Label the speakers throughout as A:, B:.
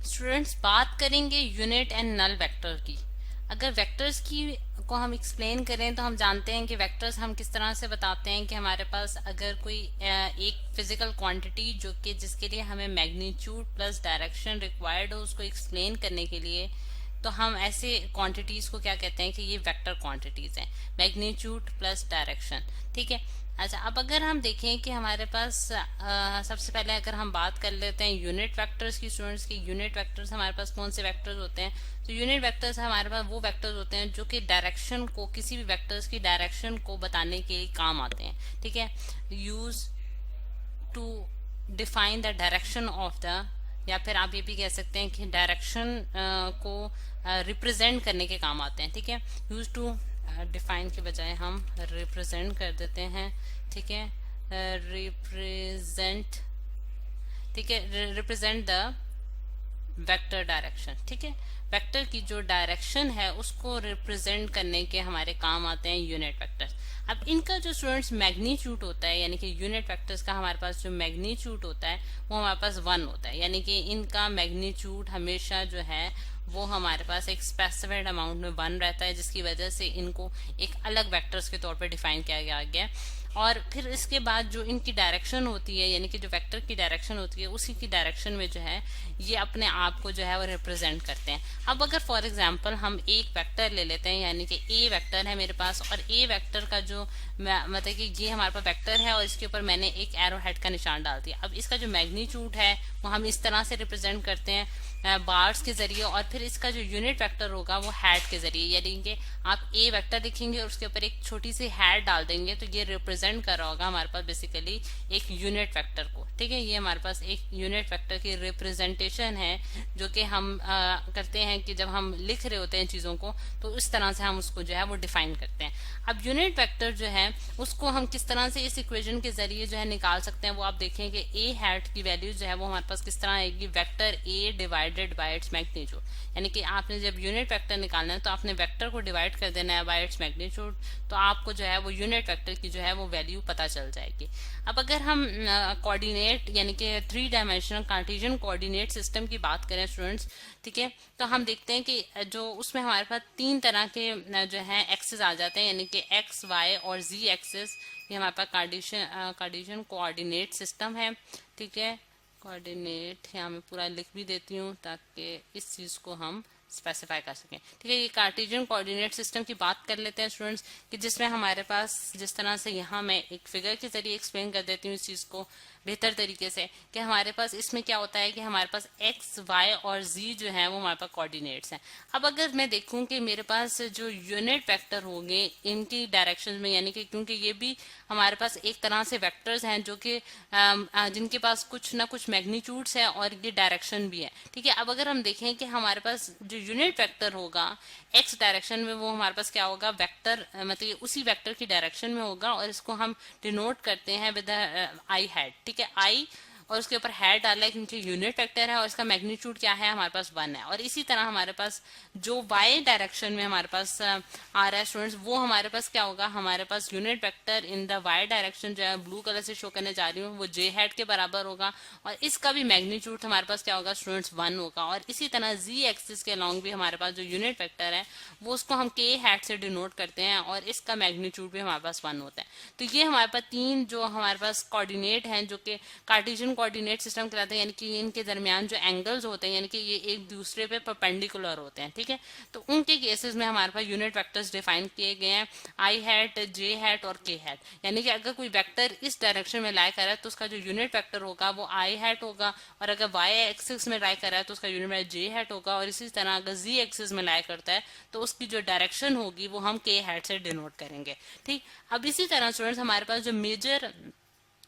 A: Students बात करेंगे unit and null vector की। अगर वेक्टर्स की को हम एक्सप्लेन करें तो हम जानते हैं कि वेक्टर्स हम किस तरह से बताते हैं कि हमारे पास अगर कोई एक फिजिकल क्वांटिटी जो कि जिसके लिए हमें मैग्नीट्यूड प्लस डायरेक्शन रिक्वायर्ड हो उसको एक्सप्लेन करने के लिए, तो हम ऐसे क्वांटिटीज को क्या कहते हैं कि ये वेक्टर क्वांटिटीज हैं, मैग्नीट्यूड प्लस डायरेक्शन। ठीक है। अच्छा, अब अगर हम देखें कि हमारे पास सबसे पहले अगर हम बात कर लेते हैं यूनिट वेक्टर्स की, स्टूडेंट्स की यूनिट वेक्टर्स हमारे पास कौन से वेक्टर्स होते हैं। तो यूनिट वेक्टर्स हमारे पास वो वेक्टर्स होते हैं जो कि डायरेक्शन को, किसी भी वेक्टर्स की डायरेक्शन को बताने के काम आते हैं। ठीक है। Use to define the direction of the, या फिर आप ये भी कह सकते हैं कि डायरेक्शन को रिप्रेजेंट करने के काम आते हैं। ठीक है। यूज टू डिफाइन के बजाय हम रिप्रेजेंट कर देते हैं। ठीक है। रिप्रेजेंट, ठीक है, रिप्रेजेंट द वेक्टर डायरेक्शन। ठीक है। वेक्टर की जो डायरेक्शन है उसको रिप्रेजेंट करने के हमारे काम आते हैं यूनिट वेक्टर्स। अब इनका जो स्टूडेंट्स मैग्नीट्यूड होता है, यानी कि यूनिट वेक्टर्स का हमारे पास जो मैग्नीट्यूड होता है वो हमारे पास 1 होता है, यानी कि इनका मैग्नीट्यूड हमेशा जो है वो हमारे पास एक स्पेसिफाइड अमाउंट में 1 रहता है, जिसकी वजह से इनको एक अलग वेक्टर्स के तौर पर डिफाइन किया गया। और फिर इसके बाद जो इनकी डायरेक्शन होती है, यानी कि जो वेक्टर की डायरेक्शन होती है उसी की डायरेक्शन में जो है ये अपने आप को जो है वो रिप्रेजेंट करते हैं। अब अगर फॉर एग्जांपल हम एक वेक्टर ले लेते हैं, यानी कि ए वेक्टर है मेरे पास, और ए वेक्टर का जो मतलब कि ये हमारे पास वेक्टर है और इसके ऊपर मैंने एक एरो हेड का निशान डाल दिया। अब इसका जो मैग्नीट्यूड है वो हम इस तरह से रिप्रेजेंट करते हैं बार्स के जरिए, और फिर इसका जो यूनिट वेक्टर होगा वो हैड के जरिए, यानी कि आप ए वेक्टर लिखेंगे और उसके ऊपर एक छोटी सी हैड डाल देंगे तो ये रिप्रेजेंट कर रहा होगा हमारे पास बेसिकली एक यूनिट वेक्टर को। ठीक है। ये हमारे पास एक यूनिट वेक्टर की रिप्रेजेंटेशन है जो कि हम करते हैं कि जब हम लिख रहे होते हैं चीजों को तो इस तरह से हम उसको जो है वो डिफाइन करते हैं। अब यूनिट वेक्टर जो है उसको हम किस तरह से इस इक्वेशन के जरिए जो है निकाल सकते हैं, वो आप देखें कि ए हैट की वैल्यू जो है वो हमारे पास किस तरह आएगी, vector A divided by its magnitude. यानी कि आपने जब यूनिट वेक्टर निकालना है तो आपने वेक्टर को डिवाइड कर देना है बाय इट्स मैग्नीट्यूड, तो आपको जो है वो यूनिट वेक्टर की जो है वो वैल्यू पता चल जाएगी। अब अगर हम कोऑर्डिनेट यानी कि 3 डायमेंशनल कार्टेशियन कोऑर्डिनेट सिस्टम की बात करें स्टूडेंट्स, ठीक है, तो हम देखते हैं कि जो उसमें हमारे पास 3 तरह के जो है एक्सेस आ जाते हैं, यानी कि एक्स, वाई और जी एक्सेस। ये हमारे पास कार्टेशियन कोऑर्डिनेट सिस्टम है। ठीक है। कोऑर्डिनेट यहाँ मैं पूरा लिख भी देती हूँ ताकि इस चीज को हम स्पेसिफाई कर सकें। ठीक है। ये कार्टेशियन कोऑर्डिनेट सिस्टम की बात कर लेते हैं स्टूडेंट्स, कि जिसमें हमारे पास जिस तरह से यहाँ मैं एक फिगर के जरिए एक्सप्लेन कर देती हूँ इस चीज को बेहतर तरीके से, कि हमारे पास इसमें क्या होता है कि हमारे पास एक्स, वाई और जी जो है वो हमारे पास कोऑर्डिनेट्स हैं। अब अगर मैं देखूं कि मेरे पास जो यूनिट वेक्टर होंगे इनकी डायरेक्शन में, यानी कि क्योंकि ये भी हमारे पास एक तरह से वेक्टर्स हैं जो कि जिनके पास कुछ ना कुछ मैग्नीट्यूड्स है और ये डायरेक्शन भी है। ठीक है। अब अगर हम देखें कि हमारे पास जो यूनिट वेक्टर होगा एक्स डायरेक्शन में, वो हमारे पास क्या होगा, वेक्टर मतलब उसी वेक्टर की डायरेक्शन में होगा, और इसको हम डिनोट करते हैं विद आई हैड। ठीक है। आई और उसके ऊपर हैड डाला है क्योंकि यूनिट वेक्टर है और इसका मैग्नीट्यूड क्या है, हमारे पास 1 है। और इसी तरह हमारे पास जो वाई डायरेक्शन में हमारे पास आ रहा है स्टूडेंट्स, वो हमारे पास क्या होगा, हमारे पास unit vector in the Y direction जो है ब्लू कलर से शो करने जा रही हूँ वो जे हैड के बराबर होगा, और इसका भी मैग्नीट्यूड हमारे पास क्या होगा स्टूडेंट्स 1 होगा। और इसी तरह जी एक्सिस के अलॉन्ग भी हमारे पास जो यूनिट वेक्टर है वो उसको हम के हैड से डिनोट करते हैं और इसका मैग्नीट्यूड भी हमारे पास 1 होता है। तो ये हमारे पास 3 जो हमारे पास कोऑर्डिनेट हैं जो कि कार्टेशियन कोऑर्डिनेट सिस्टम कहलाते हैं, यानी कि इनके दरमियान जो एंगल्स होते हैं यानी कि ये एक दूसरे पे परपेंडिकुलर होते हैं। ठीक है। तो उनके केसेस में हमारे पास यूनिट वेक्टर्स डिफाइन किए गए हैं, आई हैट, जे हैट और के हैट। यानी कि अगर कोई वेक्टर इस डायरेक्शन में लाई कर रहा है तो उसका जो यूनिट वेक्टर होगा वो आई हैट होगा, और अगर वाई एक्सिस में लाई कर रहा है तो उसका यूनिट वेक्टर जे हैट होगा, और इसी तरह अगर जी एक्सिस में लाई करता है तो उसकी जो डायरेक्शन होगी वो हम के हैट से डिनोट करेंगे। ठीक। अब इसी तरह स्टूडेंट्स हमारे पास जो मेजर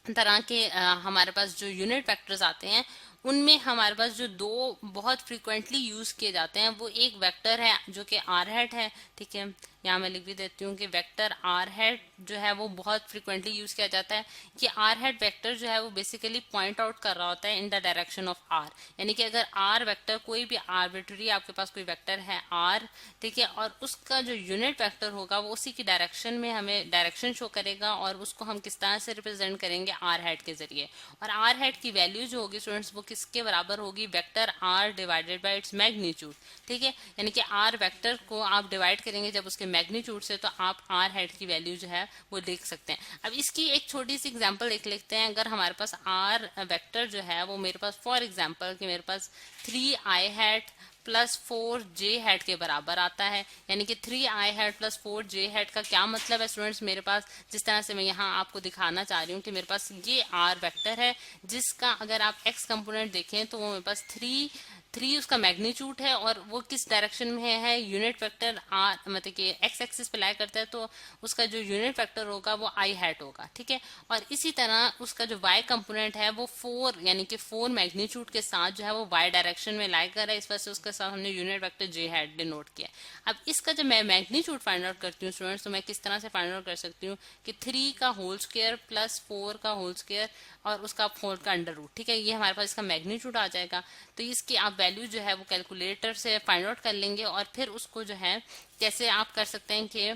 A: तरह के हमारे पास जो यूनिट वेक्टर्स आते हैं उनमें हमारे पास जो 2 बहुत फ्रीक्वेंटली यूज किए जाते हैं वो एक वेक्टर है जो कि आर हैट है। ठीक है। यहाँ मैं लिख भी देती हूँ कि वेक्टर आर हैट जो है वो बहुत फ्रिक्वेंटली यूज किया जाता है। कि आर हैट वेक्टर जो है वो बेसिकली पॉइंट आउट कर रहा होता है in the direction of R, यानी कि अगर आर वेक्टर कोई भी आर्बिट्ररी आपके पास कोई वेक्टर है आर, ठीक है, और उसका जो यूनिट वेक्टर होगा वो उसी की डायरेक्शन में हमें डायरेक्शन शो करेगा और उसको हम किस तरह से रिप्रेजेंट करेंगे आर हैट के जरिए। और आर हैट की वैल्यू जो होगी स्टूडेंट्स वो किसके बराबर होगी, vector R divided by its magnitude, ठीक है, यानी कि आर वेक्टर को आप डिवाइड करेंगे जब उसके मैग्नीट्यूड से, तो आप आर हैट की वैल्यू जो है वो देख सकते हैं। अब इसकी एक छोटी सी एग्जांपल देख लेते हैं। अगर हमारे पास आर वेक्टर जो है वो मेरे पास फॉर एग्जांपल कि मेरे पास 3i hat plus 4j hat के बराबर आता है, यानी कि 3i hat plus 4j hat का क्या मतलब है स्टूडेंट्स, मेरे पास जिस तरह से मैं यहाँ आपको दिखाना चाह रही हूँ कि मेरे पास ये r वेक्टर है जिसका अगर आप x कंपोनेंट देखें तो वो मेरे पास 3 उसका मैग्नीट्यूड है और वो किस डायरेक्शन में है, यूनिट वेक्टर आर मतलब कि एक्स एक्सिस पे लाई करता है तो उसका जो यूनिट वेक्टर होगा वो आई हैट होगा, ठीक है। और इसी तरह उसका जो y कंपोनेंट है वो 4 यानी कि 4 मैग्नीट्यूड के साथ जो है वो y डायरेक्शन में लाई कर रहा है, इस वजह से उसके साथ हमने unit vector j hat denote किया। अब इसका जब मैं मैग्नीट्यूड फाइंड आउट करती हूँ स्टूडेंट्स, तो मैं किस तरह से फाइंड आउट कर सकती हूँ कि 3 का होल स्क्वायर प्लस 4 का होल स्क्वायर और उसका 4 का अंडर रूट, ठीक है, ये हमारे पास इसका मैग्नीट्यूड आ जाएगा। तो इसकी आप वैल्यू जो है वो कैलकुलेटर से फाइंड आउट कर लेंगे और फिर उसको जो है कैसे आप कर सकते हैं कि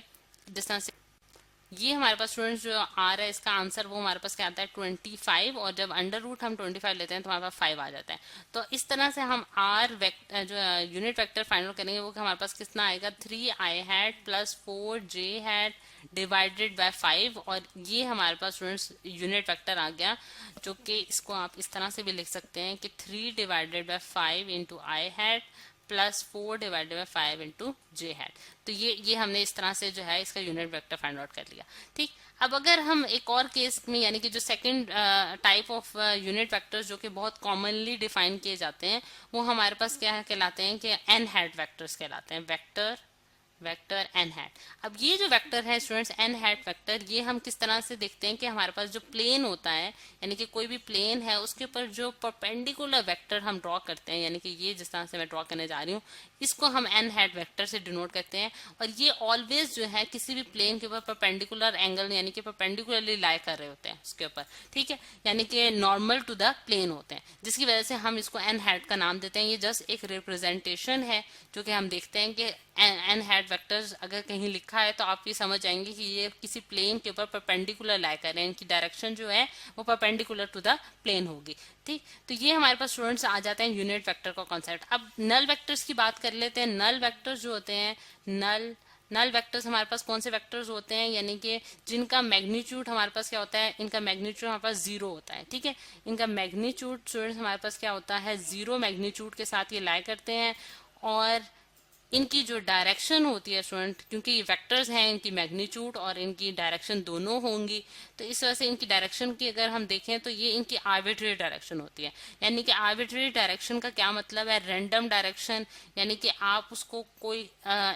A: जिस तरह से ये हमारे पास स्टूडेंट्स जो आ रहा है इसका आंसर वो हमारे पास क्या आता है 25, और जब अंडर रूट हम 25 लेते हैं तो हमारे पास 5 आ जाता है। तो इस तरह से हम आर वेक्टर जो यूनिट वेक्टर फाइंड आउट करेंगे वो हमारे पास कितना आएगा 3i hat plus 4j hat divided by 5, और ये हमारे पास स्टूडेंट्स यूनिट वेक्टर आ गया, जो कि इसको आप इस तरह से भी लिख सकते हैं कि 3 divided by 5 into I hat plus 4 divided by 5 into J hat. तो ये हमने इस तरह से जो है इसका यूनिट वेक्टर फाइंड आउट कर लिया, ठीक। अब अगर हम एक और केस में यानी कि जो second type of unit vectors जो कि बहुत कॉमनली डिफाइन किए जाते हैं वो हमारे पास क्या कहलाते हैं कि एन हैट वेक्टर्स कहलाते हैं, वेक्टर एन हैट। अब ये जो वेक्टर है स्टूडेंट्स एन हैट वेक्टर, ये हम किस तरह से देखते हैं कि हमारे पास जो प्लेन होता है यानी कि कोई भी प्लेन है उसके ऊपर जो परपेंडिकुलर वेक्टर हम ड्रॉ करते हैं, यानी कि ये जिस तरह से मैं ड्रॉ करने जा रही हूँ इसको हम एन हैट वेक्टर से डिनोट करते हैं। और ये ऑलवेज जो है किसी भी प्लेन के ऊपर परपेंडिकुलर एंगल यानी कि परपेंडिकुलरली लाई कर रहे होते हैं उसके ऊपर, ठीक है, यानी कि नॉर्मल टू द प्लेन होते हैं, जिसकी वजह से हम इसको एन हैट का नाम देते हैं। ये जस्ट एक रिप्रेजेंटेशन है जो कि हम देखते हैं कि एन हैट वेक्टर्स अगर कहीं लिखा है तो आप ये समझ जाएंगे कि ये किसी प्लेन के ऊपर परपेंडिकुलर लाई कर रहे हैं, इनकी डायरेक्शन जो है वो परपेंडिकुलर टू द प्लेन होगी, ठीक। तो ये हमारे पास स्टूडेंट्स आ जाते हैं यूनिट वेक्टर का कॉन्सेप्ट। अब नल वेक्टर्स की बात कर लेते हैं। नल वेक्टर्स जो होते हैं नल वेक्टर्स हमारे पास कौन से वेक्टर्स होते हैं, यानी कि जिनका मैग्नीट्यूड हमारे पास क्या होता है, इनका मैग्नीट्यूड हमारे पास 0 होता है, ठीक है। इनका मैग्नीट्यूड स्टूडेंट्स हमारे पास क्या होता है 0 मैग्नीट्यूड के साथ ये लाई करते हैं, और इनकी जो डायरेक्शन होती है स्टूडेंट, क्योंकि ये वेक्टर्स हैं इनकी मैग्नीट्यूड और इनकी डायरेक्शन दोनों होंगी, तो इस वजह से इनकी डायरेक्शन की अगर हम देखें तो ये इनकी आर्बिट्रेरी डायरेक्शन होती है। यानी कि आर्बिट्रेरी डायरेक्शन का क्या मतलब है, रैंडम डायरेक्शन, यानी कि आप उसको कोई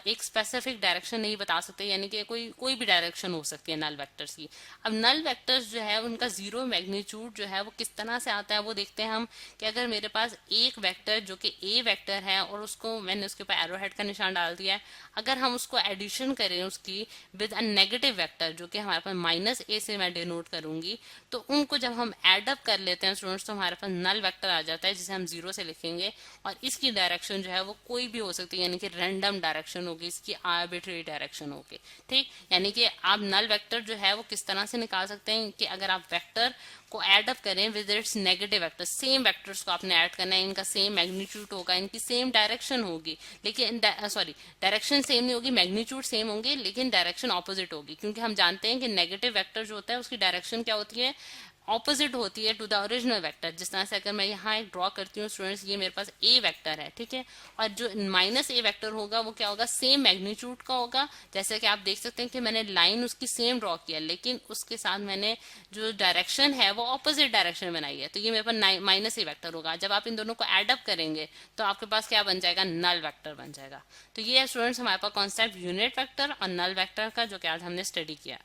A: एक स्पेसिफिक डायरेक्शन नहीं बता सकते, यानी कि कोई भी डायरेक्शन हो सकती है नल वेक्टर्स की। अब नल वेक्टर्स जो है उनका 0 मैग्नीट्यूड जो है वो किस तरह से आता है वो देखते हैं हम, कि अगर मेरे पास एक वेक्टर जो कि ए वेक्टर है और उसको मैंने उसके ऊपर एरो हेड का निशान डाल दिया है, अगर हम उसको एडिशन करें उसकी विद अ नेगेटिव वेक्टर जो कि हमारे पास -a से मैं डिनोट करूंगी, तो उनको जब हम एड अप कर लेते हैं स्टूडेंट्स तो हमारे पास नल वेक्टर आ जाता है जिसे हम 0 से लिखेंगे, और इसकी डायरेक्शन जो है वो कोई भी हो सकती है, यानी कि रैंडम डायरेक्शन होगी, इसकी आर्बिट्रेरी डायरेक्शन होगी, ठीक। यानी कि आप नल वेक्टर जो है वो किस तरह से निकाल सकते हैं कि अगर आप वेक्टर को ऐड अप करें with its negative vector, same vectors को आपने ऐड करना है, इनका सेम मैग्नीट्यूड होगा, इनकी सेम डायरेक्शन होगी, लेकिन डायरेक्शन सेम नहीं होगी, मैग्नीट्यूड सेम होंगे लेकिन डायरेक्शन ऑपोजिट होगी, क्योंकि हम जानते हैं कि नेगेटिव वेक्टर जो होता है उसकी डायरेक्शन क्या होती है, ऑपोजिट होती है टू द ओरिजिनल वेक्टर। जिस तरह से अगर मैं यहाँ एक ड्रॉ करती हूँ स्टूडेंट्स, ये मेरे पास ए वेक्टर है, ठीक है, और जो -a वेक्टर होगा वो क्या होगा, सेम मैग्नीट्यूड का होगा। जैसे कि आप देख सकते हैं कि मैंने लाइन उसकी सेम ड्रॉ किया लेकिन उसके साथ मैंने जो डायरेक्शन है वो ऑपोजिट डायरेक्शन में बनाई है, तो ये मेरे पास -a वेक्टर होगा। जब आप इन दोनों को एड अप करेंगे तो आपके पास क्या बन जाएगा, नल वेक्टर बन जाएगा। तो ये है स्टूडेंट्स हमारे पास कॉन्सेप्ट यूनिट वेक्टर और नल वेक्टर का, जो कि आज हमने स्टडी किया।